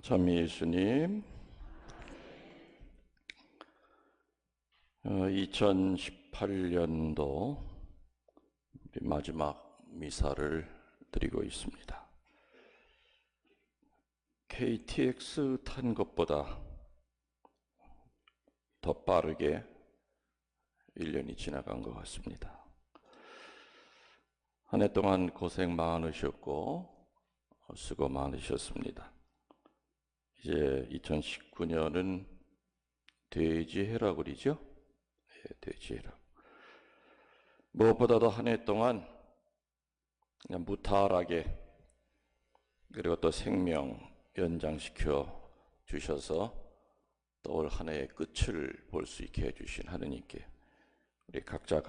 참 예수님, 2018년도 마지막 미사를 드리고 있습니다. KTX 탄 것보다 더 빠르게 1년이 지나간 것 같습니다. 한 해 동안 고생 많으셨고 수고 많으셨습니다. 이제 2019년은 돼지해라고 그러죠? 네, 돼지해라. 무엇보다도 한 해 동안 그냥 무탈하게 그리고 또 생명 연장시켜 주셔서 또 올 한 해의 끝을 볼 수 있게 해주신 하느님께 우리 각자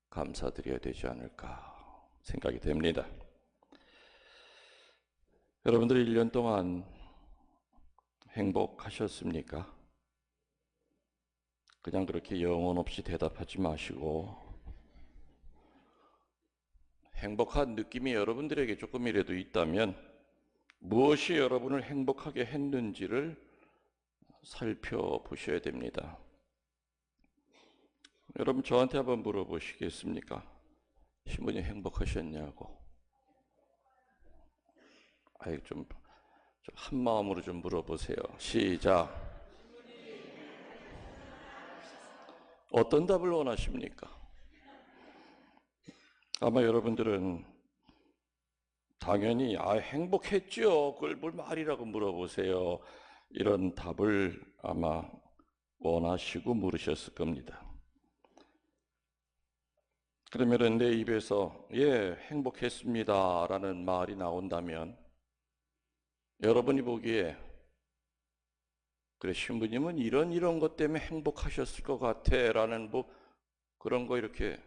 감사드려야 되지 않을까 생각이 됩니다. 여러분들 1년 동안 행복하셨습니까? 그냥 그렇게 영혼 없이 대답하지 마시고 행복한 느낌이 여러분들에게 조금이라도 있다면 무엇이 여러분을 행복하게 했는지를 살펴보셔야 됩니다. 여러분 저한테 한번 물어보시겠습니까? 신부님 행복하셨냐고. 좀 한마음으로 좀 물어보세요. 시작. 어떤 답을 원하십니까? 아마 여러분들은 당연히 행복했죠. 그걸 뭘 말이라고 물어보세요. 이런 답을 아마 원하시고 물으셨을 겁니다. 그러면 내 입에서 행복했습니다 라는 말이 나온다면 여러분이 보기에 그래 신부님은 이런 것 때문에 행복하셨을 것 같아 라는 그런 거 이렇게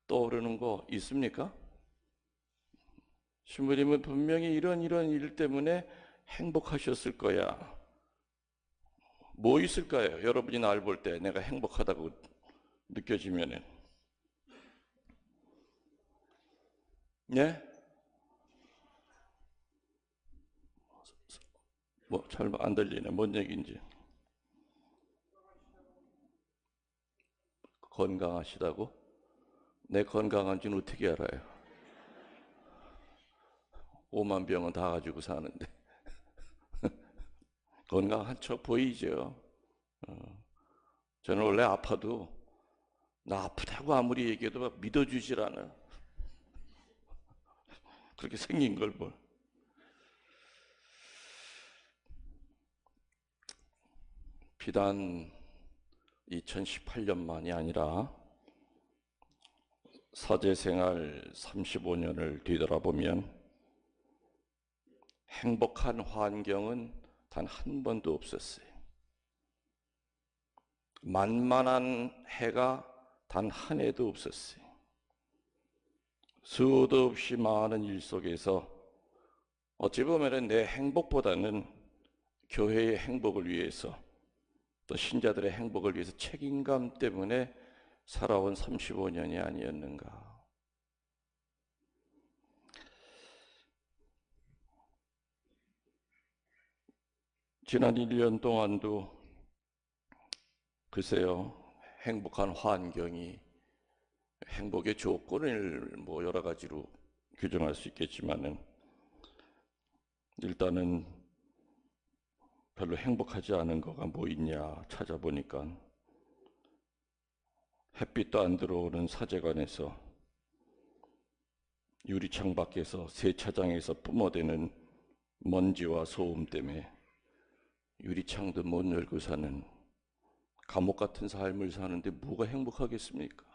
떠오르는 거 있습니까? 신부님은 분명히 이런 일 때문에 행복하셨을 거야. 뭐 있을까요? 여러분이 날 볼 때 내가 행복하다고 느껴지면은 잘 안 들리네. 뭔 얘기인지. 건강하시다고? 내 건강한지는 어떻게 알아요? 5만 병은 다 가지고 사는데 건강한 척 보이죠. 저는 원래 아파도 나 아프다고 아무리 얘기해도 믿어주질 않아. 그렇게 생긴 걸 뭘. 비단 2018년만이 아니라 사제생활 35년을 뒤돌아보면 행복한 환경은 단 한 번도 없었어요. 만만한 해가 단 한 해도 없었어요. 수도 없이 많은 일 속에서 어찌 보면 내 행복보다는 교회의 행복을 위해서 또 신자들의 행복을 위해서 책임감 때문에 살아온 35년이 아니었는가. 지난 1년 동안도 글쎄요, 행복한 환경이 행복의 조건을 여러 가지로 규정할 수 있겠지만은 일단은 별로 행복하지 않은 거가 뭐 있냐 찾아보니까 햇빛도 안 들어오는 사제관에서 유리창 밖에서 세차장에서 뿜어대는 먼지와 소음 때문에 유리창도 못 열고 사는 감옥 같은 삶을 사는데 뭐가 행복하겠습니까?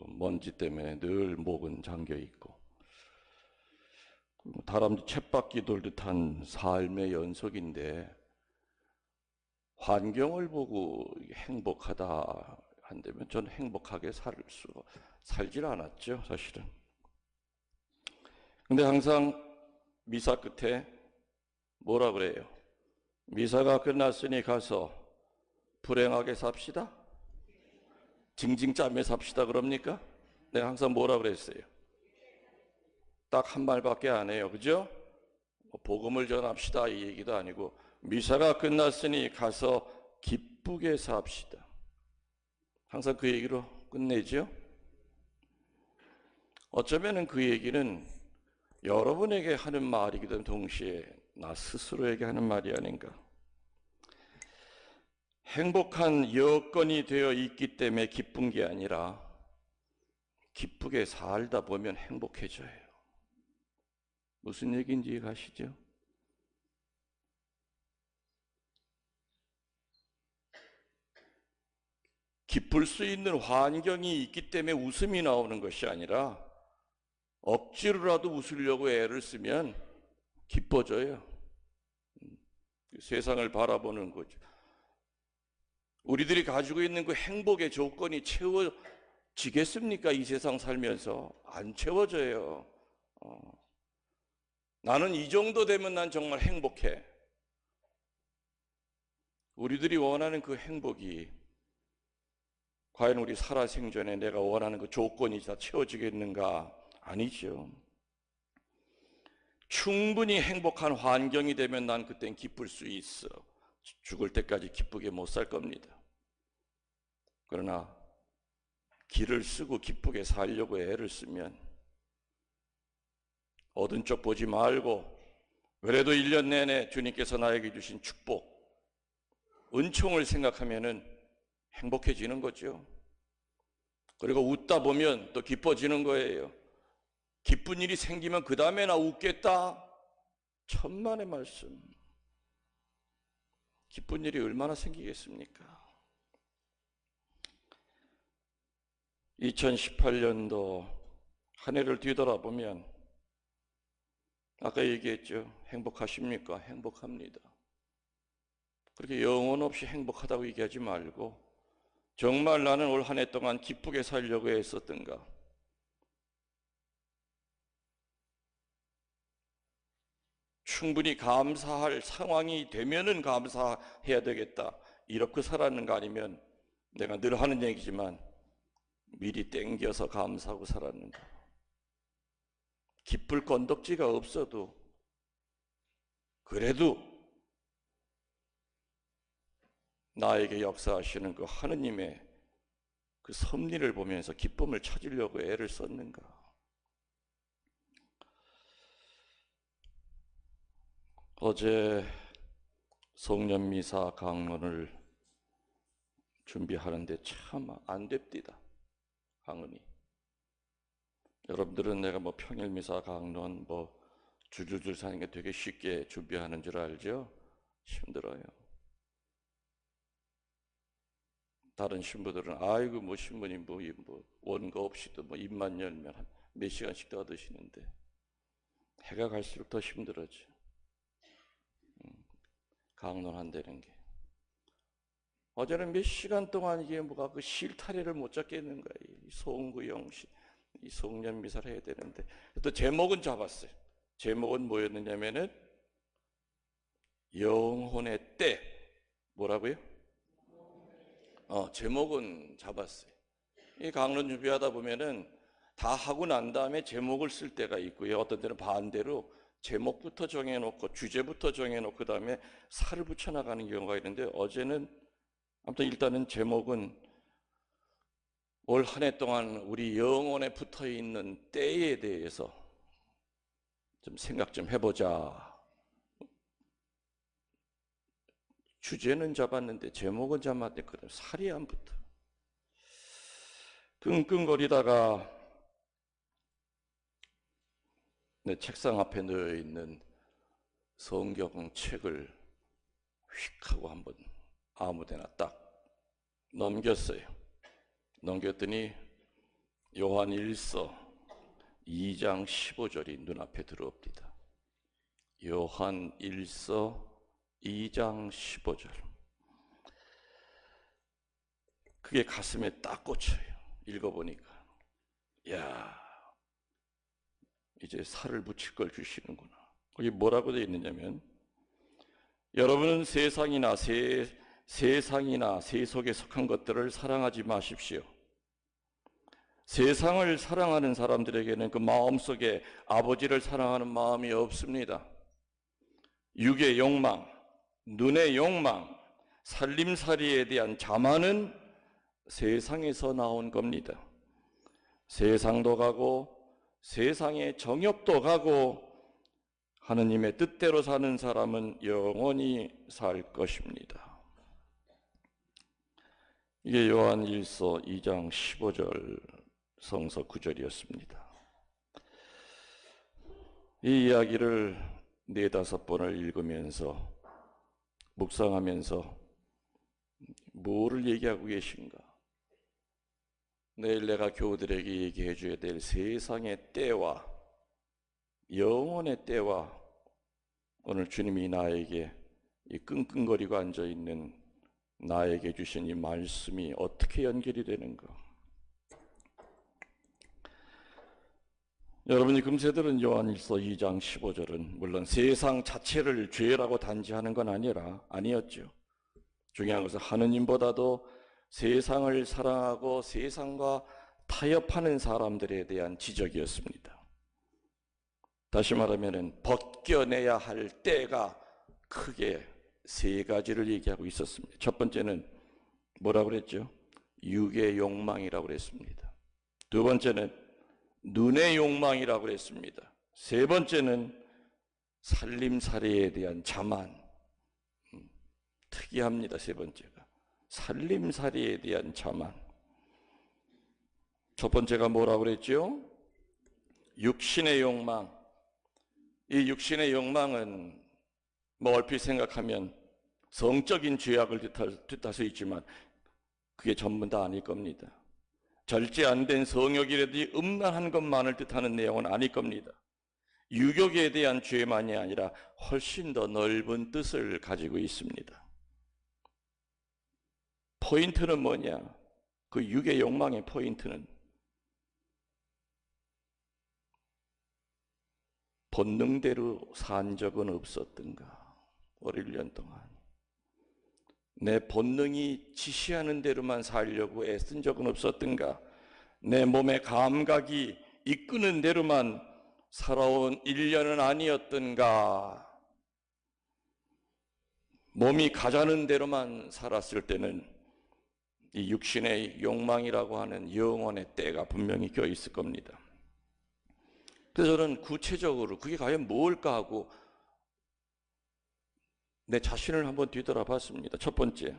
먼지 때문에 늘 목은 잠겨 있고 다람쥐 쳇바퀴 돌듯한 삶의 연속인데 환경을 보고 행복하다 한다면 저는 행복하게 살질 않았죠, 사실은. 근데 항상 미사 끝에 뭐라 그래요? 미사가 끝났으니 가서 불행하게 삽시다? 징징 짜며 삽시다 그럽니까? 내가 항상 뭐라 그랬어요? 딱 한 말밖에 안 해요. 그죠? 복음을 전합시다 이 얘기도 아니고 미사가 끝났으니 가서 기쁘게 삽시다. 항상 그 얘기로 끝내죠. 어쩌면 그 얘기는 여러분에게 하는 말이기도 동시에 나 스스로에게 하는 말이 아닌가. 행복한 여건이 되어 있기 때문에 기쁜 게 아니라 기쁘게 살다 보면 행복해져요. 무슨 얘기인지 가시죠? 기쁠 수 있는 환경이 있기 때문에 웃음이 나오는 것이 아니라 억지로라도 웃으려고 애를 쓰면 기뻐져요. 세상을 바라보는 거죠. 우리들이 가지고 있는 그 행복의 조건이 채워지겠습니까? 이 세상 살면서 안 채워져요. 나는 이 정도 되면 난 정말 행복해. 우리들이 원하는 그 행복이 과연 우리 살아생전에 내가 원하는 그 조건이 다 채워지겠는가? 아니죠. 충분히 행복한 환경이 되면 난 그땐 기쁠 수 있어. 죽을 때까지 기쁘게 못 살 겁니다. 그러나 길을 쓰고 기쁘게 살려고 애를 쓰면 얻은 쪽 보지 말고 그래도 1년 내내 주님께서 나에게 주신 축복, 은총을 생각하면은 행복해지는 거죠. 그리고 웃다 보면 또 기뻐지는 거예요. 기쁜 일이 생기면 그 다음에 나 웃겠다. 천만의 말씀. 기쁜 일이 얼마나 생기겠습니까? 2018년도 한 해를 뒤돌아보면 아까 얘기했죠. 행복하십니까? 행복합니다. 그렇게 영혼 없이 행복하다고 얘기하지 말고 정말 나는 올 한 해 동안 기쁘게 살려고 했었던가? 충분히 감사할 상황이 되면은 감사해야 되겠다. 이렇게 살았는가 아니면 내가 늘 하는 얘기지만 미리 땡겨서 감사하고 살았는가? 기쁠 건덕지가 없어도 그래도 나에게 역사하시는 그 하느님의 그 섭리를 보면서 기쁨을 찾으려고 애를 썼는가? 어제 성년미사 강론을 준비하는데 참 안 됩디다. 강론이. 여러분들은 내가 뭐 평일미사 강론 뭐 줄줄줄 사는 게 되게 쉽게 준비하는 줄 알죠? 힘들어요. 다른 신부들은 아이고 뭐 신부님 뭐 원고 없이도 뭐 입만 열면 한 몇 시간씩 더 드시는데 해가 갈수록 더 힘들어져. 강론한다는 게. 어제는 몇 시간 동안 이게 뭐가 그 실타래를 못 잡겠는 거예요. 이 송구 영신, 이 송년 미사를 해야 되는데 또 제목은 잡았어요. 제목은 뭐였느냐면은 영혼의 때. 뭐라고요? 제목은 잡았어요. 이 강론 준비하다 보면은 다 하고 난 다음에 제목을 쓸 때가 있고요. 어떤 때는 반대로 제목부터 정해놓고 주제부터 정해놓고 그 다음에 살을 붙여나가는 경우가 있는데 어제는 아무튼 일단은 제목은 올 한 해 동안 우리 영혼에 붙어있는 때에 대해서 좀 생각 좀 해보자. 주제는 잡았는데 제목은 잡았는데 그럼 살이 안 붙어. 끙끙거리다가 내 책상 앞에 놓여 있는 성경책을 휙 하고 한번 아무데나 딱 넘겼어요. 넘겼더니 요한 1서 2장 15절이 눈앞에 들어옵니다. 요한 1서 2장 15절. 그게 가슴에 딱 꽂혀요. 읽어보니까 야, 이제 살을 붙일 걸 주시는구나. 거기 뭐라고 되어 있느냐면 여러분은 세상이나 세속에 속한 것들을 사랑하지 마십시오. 세상을 사랑하는 사람들에게는 그 마음속에 아버지를 사랑하는 마음이 없습니다. 육의 욕망, 눈의 욕망, 살림살이에 대한 자만은 세상에서 나온 겁니다. 세상도 가고 세상의 정욕도 가고 하느님의 뜻대로 사는 사람은 영원히 살 것입니다. 이게 요한일서 2장 15절 성서 9절이었습니다. 이 이야기를 4-5번을 읽으면서 묵상하면서 뭐를 얘기하고 계신가? 내일 내가 교우들에게 얘기해 줘야 될 세상의 때와 영원의 때와 오늘 주님이 나에게 이 끙끙거리고 앉아있는 나에게 주신 이 말씀이 어떻게 연결이 되는가? 여러분이 금세 들은 요한일서 2장 15절은 물론 세상 자체를 죄라고 단지하는 건 아니었죠. 중요한 것은 하느님보다도 세상을 사랑하고 세상과 타협하는 사람들에 대한 지적이었습니다. 다시 말하면 벗겨내야 할 때가 크게 3가지를 얘기하고 있었습니다. 첫 번째는 뭐라고 그랬죠? 육의 욕망이라고 그랬습니다. 두 번째는 눈의 욕망이라고 그랬습니다. 세 번째는 살림살이에 대한 자만. 특이합니다. 세 번째가 살림살이에 대한 자만. 첫 번째가 뭐라고 그랬죠? 육신의 욕망. 이 육신의 욕망은 뭐 얼핏 생각하면 성적인 죄악을 뜻할 수 있지만 그게 전부 다 아닐 겁니다. 절제 안 된 성욕이라든지 음란한 것만을 뜻하는 내용은 아닐 겁니다. 유욕에 대한 죄만이 아니라 훨씬 더 넓은 뜻을 가지고 있습니다. 포인트는 뭐냐? 그 육의 욕망의 포인트는 본능대로 산 적은 없었던가? 어릴 년 동안 내 본능이 지시하는 대로만 살려고 애쓴 적은 없었던가? 내 몸의 감각이 이끄는 대로만 살아온 1년은 아니었던가? 몸이 가자는 대로만 살았을 때는 이 육신의 욕망이라고 하는 영혼의 때가 분명히 껴 있을 겁니다. 그래서 저는 구체적으로 그게 과연 뭘까 하고 내 자신을 한번 뒤돌아봤습니다. 첫 번째,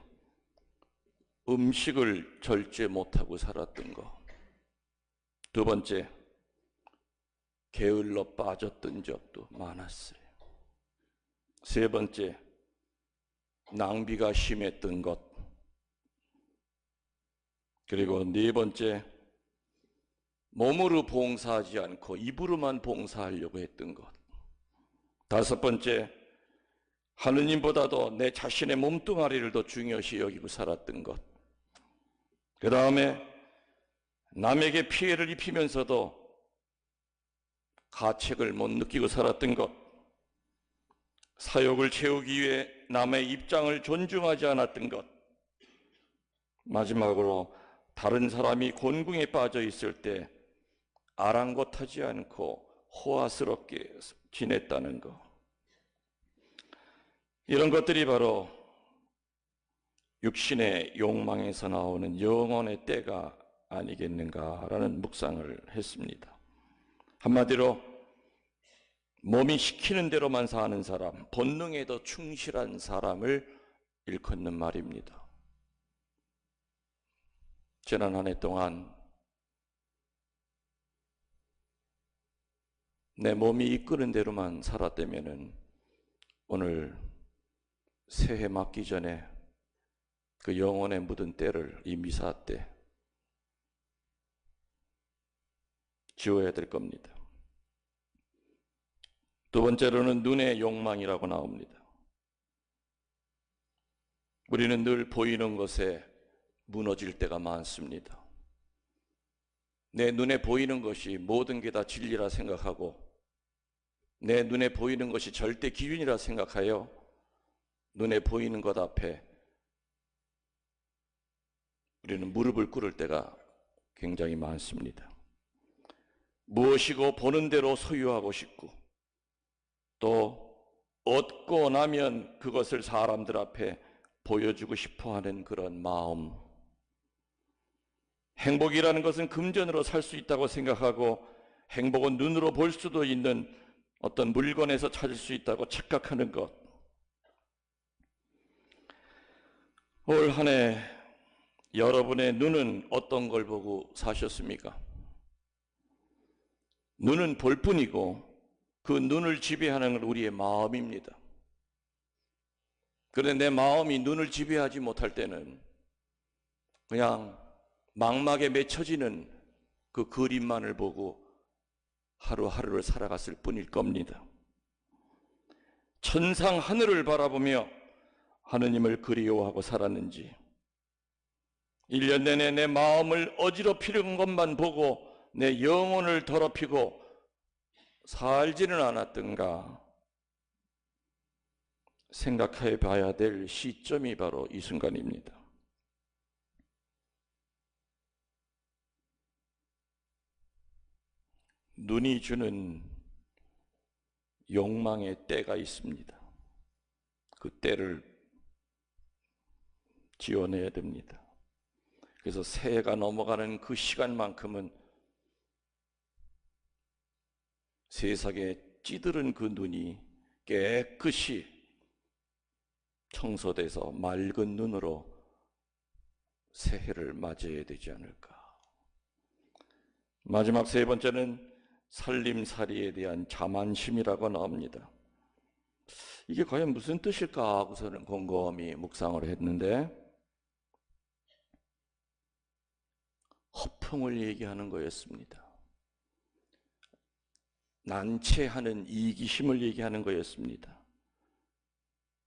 음식을 절제 못하고 살았던 거. 두 번째, 게을러 빠졌던 적도 많았어요. 세 번째, 낭비가 심했던 것. 그리고 네 번째, 몸으로 봉사하지 않고 입으로만 봉사하려고 했던 것. 다섯 번째, 하느님보다도 내 자신의 몸뚱아리를 더 중요시 여기고 살았던 것. 그 다음에 남에게 피해를 입히면서도 가책을 못 느끼고 살았던 것. 사욕을 채우기 위해 남의 입장을 존중하지 않았던 것. 마지막으로 다른 사람이 곤궁에 빠져 있을 때 아랑곳하지 않고 호화스럽게 지냈다는 것. 이런 것들이 바로 육신의 욕망에서 나오는 영혼의 때가 아니겠는가라는 묵상을 했습니다. 한마디로 몸이 시키는 대로만 사는 사람, 본능에 더 충실한 사람을 일컫는 말입니다. 지난 한 해 동안 내 몸이 이끄는 대로만 살았다면은 오늘 새해 맞기 전에 그 영혼에 묻은 때를 이 미사 때 지워야 될 겁니다. 두 번째로는 눈의 욕망이라고 나옵니다. 우리는 늘 보이는 것에 무너질 때가 많습니다. 내 눈에 보이는 것이 모든 게 다 진리라 생각하고 내 눈에 보이는 것이 절대 기준이라 생각하여 눈에 보이는 것 앞에 우리는 무릎을 꿇을 때가 굉장히 많습니다. 무엇이고 보는 대로 소유하고 싶고 또 얻고 나면 그것을 사람들 앞에 보여주고 싶어 하는 그런 마음. 행복이라는 것은 금전으로 살 수 있다고 생각하고 행복은 눈으로 볼 수도 있는 어떤 물건에서 찾을 수 있다고 착각하는 것. 올 한 해 여러분의 눈은 어떤 걸 보고 사셨습니까? 눈은 볼 뿐이고 그 눈을 지배하는 건 우리의 마음입니다. 그런데 내 마음이 눈을 지배하지 못할 때는 그냥 망막에 맺혀지는 그 그림만을 보고 하루하루를 살아갔을 뿐일 겁니다. 천상 하늘을 바라보며 하느님을 그리워하고 살았는지 1년 내내 내 마음을 어지럽히는 것만 보고 내 영혼을 더럽히고 살지는 않았던가 생각해 봐야 될 시점이 바로 이 순간입니다. 눈이 주는 욕망의 때가 있습니다. 그 때를 지어내야 됩니다. 그래서 새해가 넘어가는 그 시간만큼은 세상에 찌들은 그 눈이 깨끗이 청소돼서 맑은 눈으로 새해를 맞이해야 되지 않을까. 마지막 세 번째는 살림살이에 대한 자만심이라고 나옵니다. 이게 과연 무슨 뜻일까 하고서는 곰곰이 묵상을 했는데 허풍을 얘기하는 거였습니다. 난처하는 이기심을 얘기하는 거였습니다.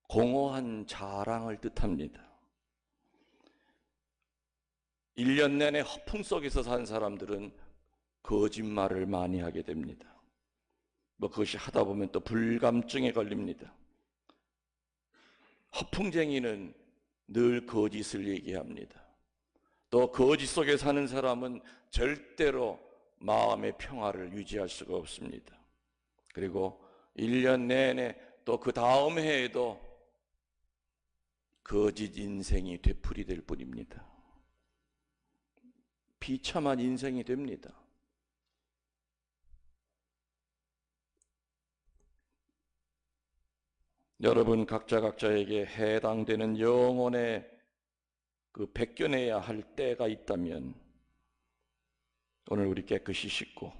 공허한 자랑을 뜻합니다. 1년 내내 허풍 속에서 산 사람들은 거짓말을 많이 하게 됩니다. 그것이 하다 보면 또 불감증에 걸립니다. 허풍쟁이는 늘 거짓을 얘기합니다. 또 거짓 속에 사는 사람은 절대로 마음의 평화를 유지할 수가 없습니다. 그리고 1년 내내 또 그 다음 해에도 거짓 인생이 되풀이될 뿐입니다. 비참한 인생이 됩니다. 여러분 각자에게 해당되는 영혼의 그 벗겨내야 할 때가 있다면 오늘 우리 깨끗이 씻고